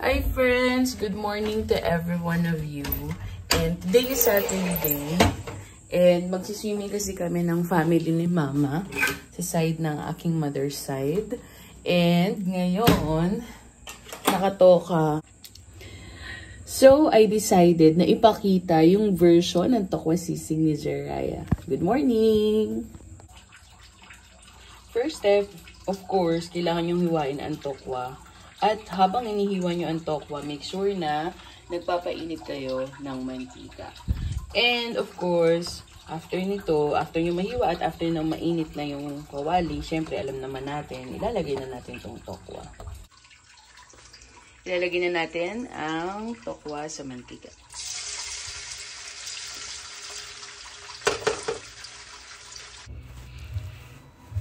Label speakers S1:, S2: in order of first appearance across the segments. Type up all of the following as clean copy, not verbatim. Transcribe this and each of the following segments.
S1: Hi friends! Good morning to every one of you. And today is Saturday. And magsiswimming kasi kami ng family ni Mama sa side ng aking mother's side. And ngayon, nakatoka. So, I decided na ipakita yung version ng tokwa sisig ni Jeraya. Good morning! First step, of course, kailangan yung hiwain ang tokwa. At habang inihiwa nyo ang tokwa, make sure na nagpapainit kayo ng mantika. And of course, after nito, after nyo mahiwa at after na mainit na yung kawali, syempre alam naman natin, ilalagay na natin itong tokwa. Ilalagay na natin ang tokwa sa mantika.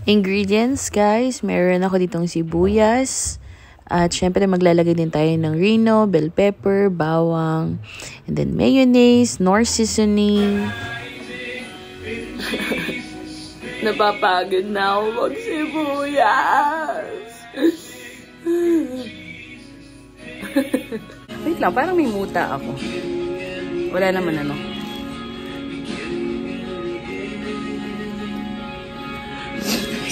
S1: Ingredients, guys, meron ako ditong sibuyas. At syempre maglalagay din tayo ng rino, bell pepper, bawang, and then mayonnaise, Knorr seasoning. Napapagod na ako mag-sibuyas. Wait lang, parang may muta ako. Wala naman ano.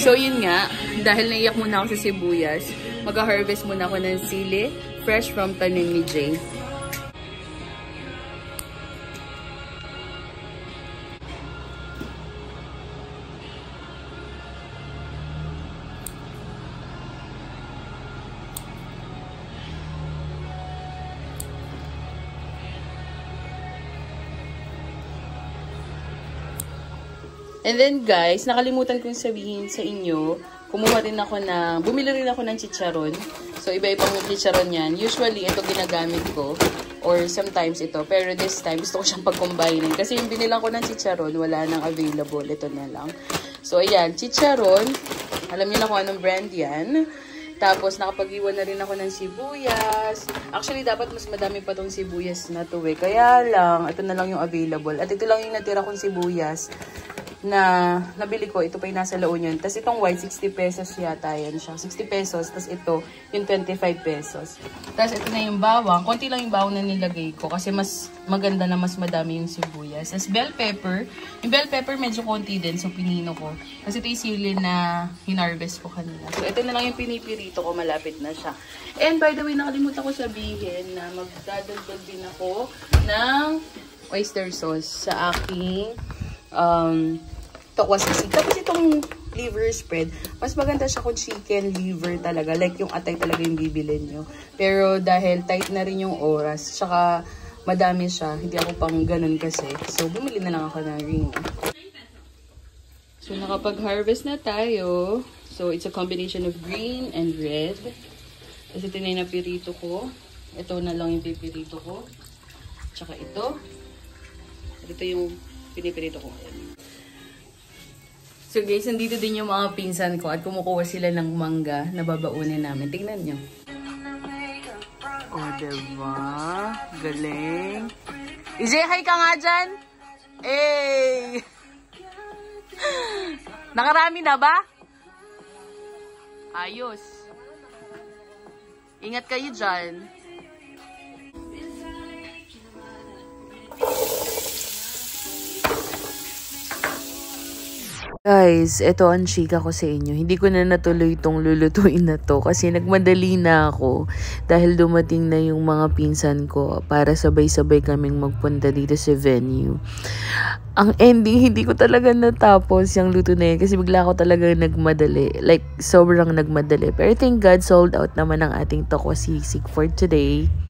S1: So yun nga, dahil naiyak muna ako sa sibuyas, mag-harvest muna ako ng sili, fresh from tanim ni Jay. And then guys, nakalimutan kong sabihin sa inyo, bumili rin ako ng chicharon. So, iba-ibang chicharon yan. Usually, ito ginagamit ko. Or sometimes ito. Pero this time, gusto ko siyang pag-combine. Kasi yung binilang ko ng chicharon, wala nang available. Ito na lang. So, ayan. Chicharon. Alam niyo na kung anong brand yan. Tapos, nakapag-iwan na rin ako ng sibuyas. Actually, dapat mas madami pa tong sibuyas na to eh. Kaya lang, ito na lang yung available. At ito lang yung natira kong sibuyas na nabili ko. Ito pa yung nasa La Union. Tapos itong white, 60 pesos yata yan siya. 60 pesos. Tapos ito, yung 25 pesos. Tapos ito na yung bawang. Konti lang yung bawang na nilagay ko. Kasi mas maganda na mas madami yung sibuyas. Tapos bell pepper. Yung bell pepper medyo konti din. So pinino ko. Kasi ito yung sili na hinarvest ko kanina. So ito na lang yung pinipirito ko. Malapit na siya. And by the way, nakalimutan ko sabihin na magdadagdag din ako ng oyster sauce sa aking tokwa sisig. Tapos itong liver spread, mas maganda siya kung chicken liver talaga. Like yung atay talaga yung bibilin nyo. Pero dahil tight na rin yung oras, tsaka madami siya, hindi ako pang ganun kasi. So, bumili na lang ako ng rino. So, nakapag-harvest na tayo. So, it's a combination of green and red. Kasi ito na yung napirito ko. Ito na lang yung pipirito ko. Tsaka ito. Ito yung pinipirito ko. So guys, nandito din yung mga pinsan ko at kumukuha sila ng mangga na babaunin namin. Tingnan nyo. Oh, diba? Galing. Izzy, hi ka nga dyan? Hey! Nakarami na ba? Ayos. Ingat kayo dyan. Guys, ito ang chika ko sa inyo. Hindi ko na natuloy itong lulutuin na to kasi nagmadali na ako dahil dumating na yung mga pinsan ko para sabay-sabay kaming magpunta dito sa venue. Ang ending, hindi ko talaga natapos yung luto na yun kasi bigla ako talaga nagmadali. Like, sobrang nagmadali. Pero thank God, sold out naman ang ating tokwa sisig for today.